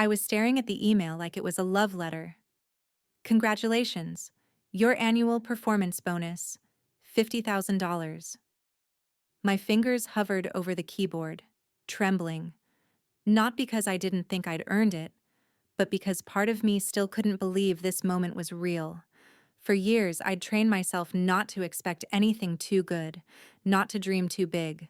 I was staring at the email like it was a love letter. Congratulations. Your annual performance bonus, $50,000. My fingers hovered over the keyboard, trembling, not because I didn't think I'd earned it, but because part of me still couldn't believe this moment was real. For years, I'd trained myself not to expect anything too good, not to dream too big.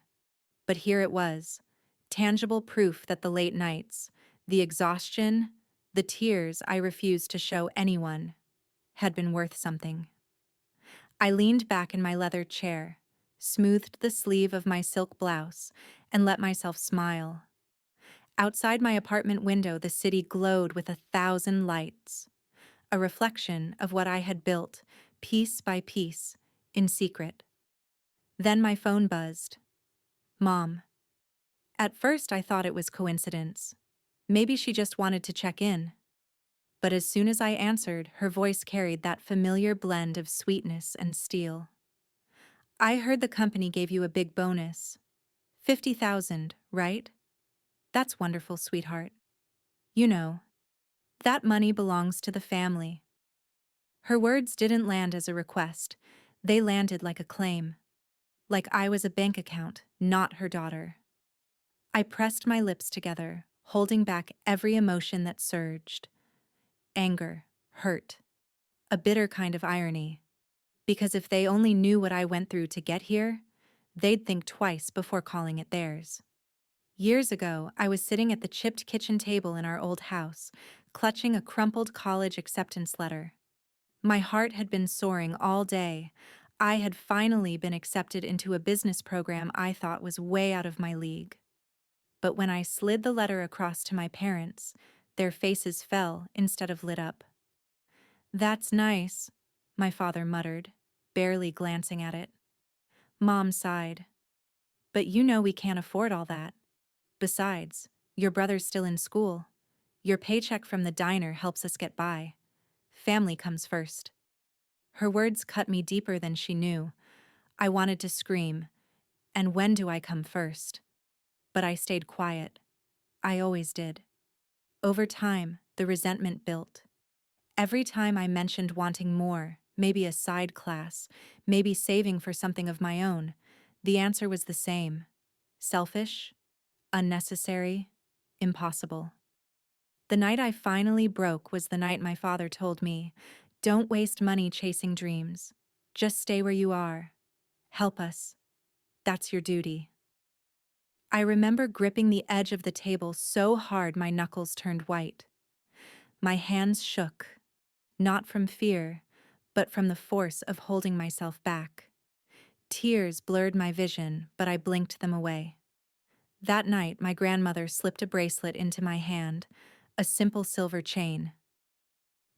But here it was, tangible proof that the late nights, the exhaustion, the tears I refused to show anyone, had been worth something. I leaned back in my leather chair, smoothed the sleeve of my silk blouse, and let myself smile. Outside my apartment window, the city glowed with 1,000 lights, a reflection of what I had built, piece by piece, in secret. Then my phone buzzed. Mom. At first, I thought it was coincidence. Maybe she just wanted to check in. But as soon as I answered, her voice carried that familiar blend of sweetness and steel. I heard the company gave you a big bonus. 50,000, right? That's wonderful, sweetheart. You know, that money belongs to the family. Her words didn't land as a request. They landed like a claim. Like I was a bank account, not her daughter. I pressed my lips together, holding back every emotion that surged. Anger, hurt, a bitter kind of irony. Because if they only knew what I went through to get here, they'd think twice before calling it theirs. Years ago, I was sitting at the chipped kitchen table in our old house, clutching a crumpled college acceptance letter. My heart had been soaring all day. I had finally been accepted into a business program I thought was way out of my league. But when I slid the letter across to my parents, their faces fell instead of lit up. "That's nice," my father muttered, barely glancing at it. Mom sighed. "But you know we can't afford all that. Besides, your brother's still in school. Your paycheck from the diner helps us get by. Family comes first." Her words cut me deeper than she knew. I wanted to scream, "And when do I come first?" But I stayed quiet. I always did. Over time, the resentment built. Every time I mentioned wanting more, maybe a side class, maybe saving for something of my own, the answer was the same. Selfish, unnecessary, impossible. The night I finally broke was the night my father told me, "Don't waste money chasing dreams. Just stay where you are. Help us. That's your duty." I remember gripping the edge of the table so hard my knuckles turned white. My hands shook, not from fear, but from the force of holding myself back. Tears blurred my vision, but I blinked them away. That night, my grandmother slipped a bracelet into my hand, a simple silver chain.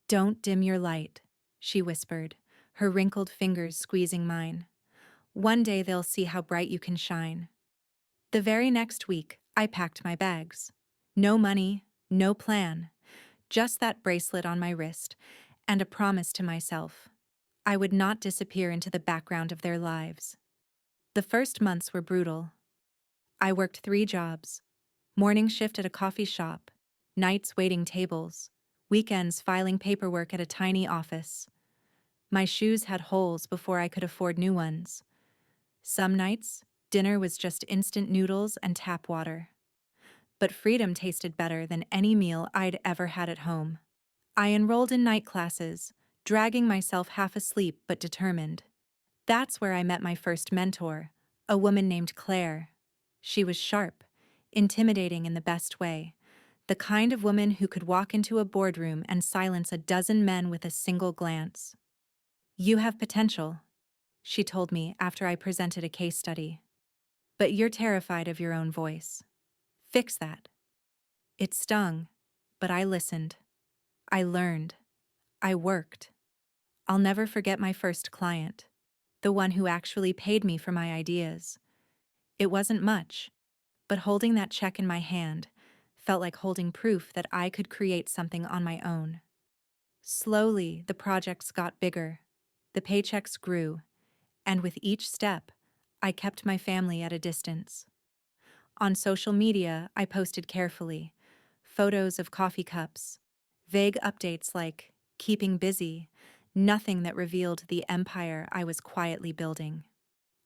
"Don't dim your light," she whispered, her wrinkled fingers squeezing mine. "One day they'll see how bright you can shine." The very next week, I packed my bags. No money, no plan, just that bracelet on my wrist, and a promise to myself. I would not disappear into the background of their lives. The first months were brutal. I worked 3 jobs: morning shift at a coffee shop, nights waiting tables, weekends filing paperwork at a tiny office. My shoes had holes before I could afford new ones. Some nights, dinner was just instant noodles and tap water. But freedom tasted better than any meal I'd ever had at home. I enrolled in night classes, dragging myself half asleep but determined. That's where I met my first mentor, a woman named Claire. She was sharp, intimidating in the best way, the kind of woman who could walk into a boardroom and silence a dozen men with a single glance. "You have potential," she told me after I presented a case study. "But you're terrified of your own voice. Fix that." It stung, but I listened. I learned. I worked. I'll never forget my first client, the one who actually paid me for my ideas. It wasn't much, but holding that check in my hand felt like holding proof that I could create something on my own. Slowly, the projects got bigger. The paychecks grew, and with each step, I kept my family at a distance. On social media, I posted carefully, photos of coffee cups, vague updates like keeping busy, nothing that revealed the empire I was quietly building.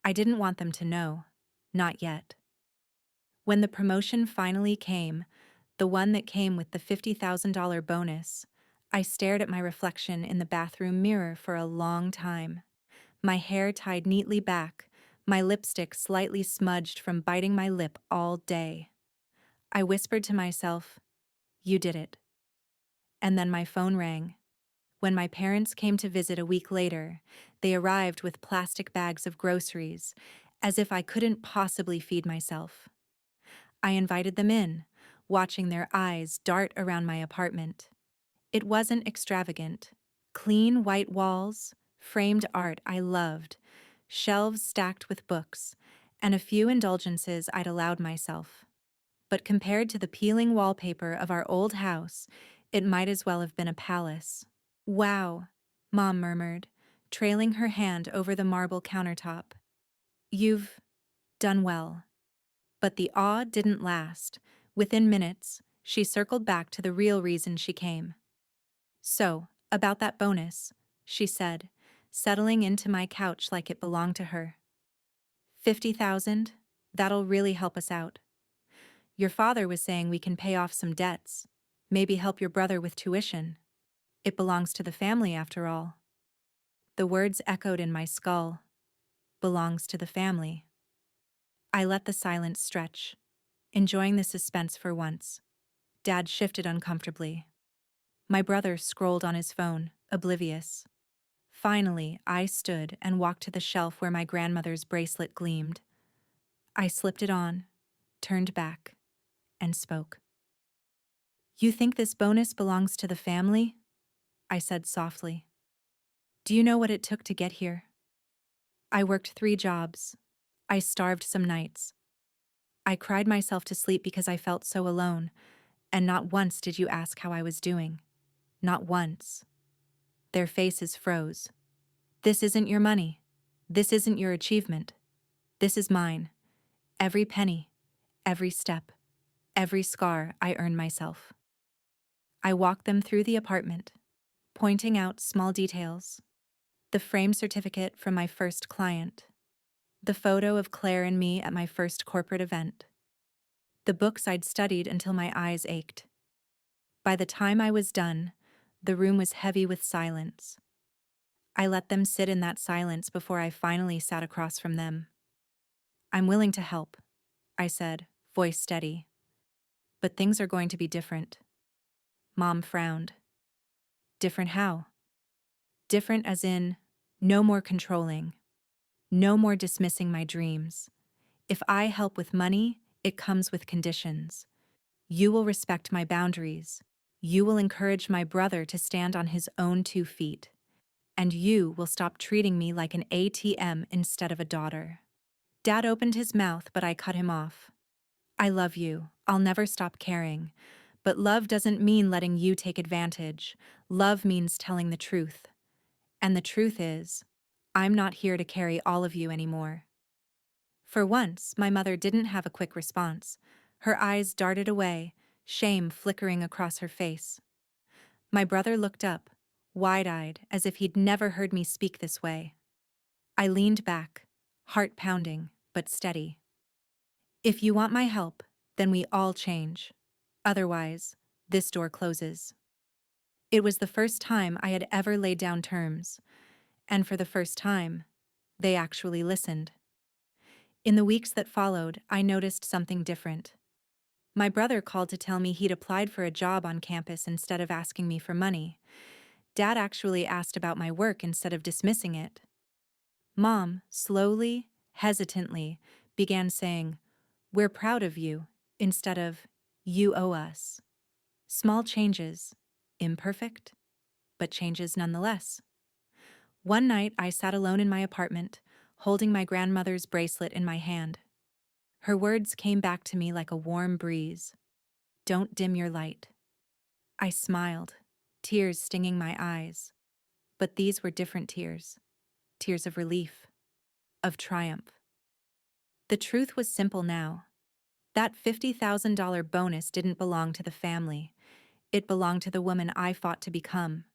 I didn't want them to know. Not yet. When the promotion finally came, the one that came with the $50,000 bonus, I stared at my reflection in the bathroom mirror for a long time. My hair tied neatly back, my lipstick slightly smudged from biting my lip all day. I whispered to myself, "You did it." And then my phone rang. When my parents came to visit a week later, they arrived with plastic bags of groceries, as if I couldn't possibly feed myself. I invited them in, watching their eyes dart around my apartment. It wasn't extravagant. Clean white walls, framed art I loved, shelves stacked with books, and a few indulgences I'd allowed myself. But compared to the peeling wallpaper of our old house, it might as well have been a palace. "Wow," Mom murmured, trailing her hand over the marble countertop. "You've done well." But the awe didn't last. Within minutes, she circled back to the real reason she came. "So, about that bonus," she said, settling into my couch like it belonged to her. 50,000? That'll really help us out. Your father was saying we can pay off some debts, maybe help your brother with tuition. It belongs to the family after all." The words echoed in my skull. Belongs to the family. I let the silence stretch, enjoying the suspense for once. Dad shifted uncomfortably. My brother scrolled on his phone, oblivious. Finally, I stood and walked to the shelf where my grandmother's bracelet gleamed. I slipped it on, turned back, and spoke. "You think this bonus belongs to the family?" I said softly. "Do you know what it took to get here? I worked 3 jobs. I starved some nights. I cried myself to sleep because I felt so alone, and not once did you ask how I was doing. Not once." Their faces froze. "This isn't your money. This isn't your achievement. This is mine. Every penny, every step, every scar I earned myself." I walked them through the apartment, pointing out small details. The frame certificate from my first client. The photo of Claire and me at my first corporate event. The books I'd studied until my eyes ached. By the time I was done, the room was heavy with silence. I let them sit in that silence before I finally sat across from them. "I'm willing to help," I said, voice steady. "But things are going to be different." Mom frowned. "Different how?" "Different as in, no more controlling. No more dismissing my dreams. If I help with money, it comes with conditions. You will respect my boundaries. You will encourage my brother to stand on his own 2 feet. And you will stop treating me like an ATM instead of a daughter." Dad opened his mouth, but I cut him off. "I love you. I'll never stop caring. But love doesn't mean letting you take advantage. Love means telling the truth. And the truth is, I'm not here to carry all of you anymore." For once, my mother didn't have a quick response. Her eyes darted away, shame flickering across her face. My brother looked up, wide-eyed, as if he'd never heard me speak this way. I leaned back, heart pounding, but steady. "If you want my help, then we all change. Otherwise, this door closes." It was the first time I had ever laid down terms, and for the first time, they actually listened. In the weeks that followed, I noticed something different. My brother called to tell me he'd applied for a job on campus instead of asking me for money. Dad actually asked about my work instead of dismissing it. Mom, slowly, hesitantly, began saying, "We're proud of you," instead of, "You owe us." Small changes, imperfect, but changes nonetheless. One night, I sat alone in my apartment, holding my grandmother's bracelet in my hand. Her words came back to me like a warm breeze. "Don't dim your light." I smiled, tears stinging my eyes. But these were different tears. Tears of relief, of triumph. The truth was simple now. That $50,000 bonus didn't belong to the family. It belonged to the woman I fought to become.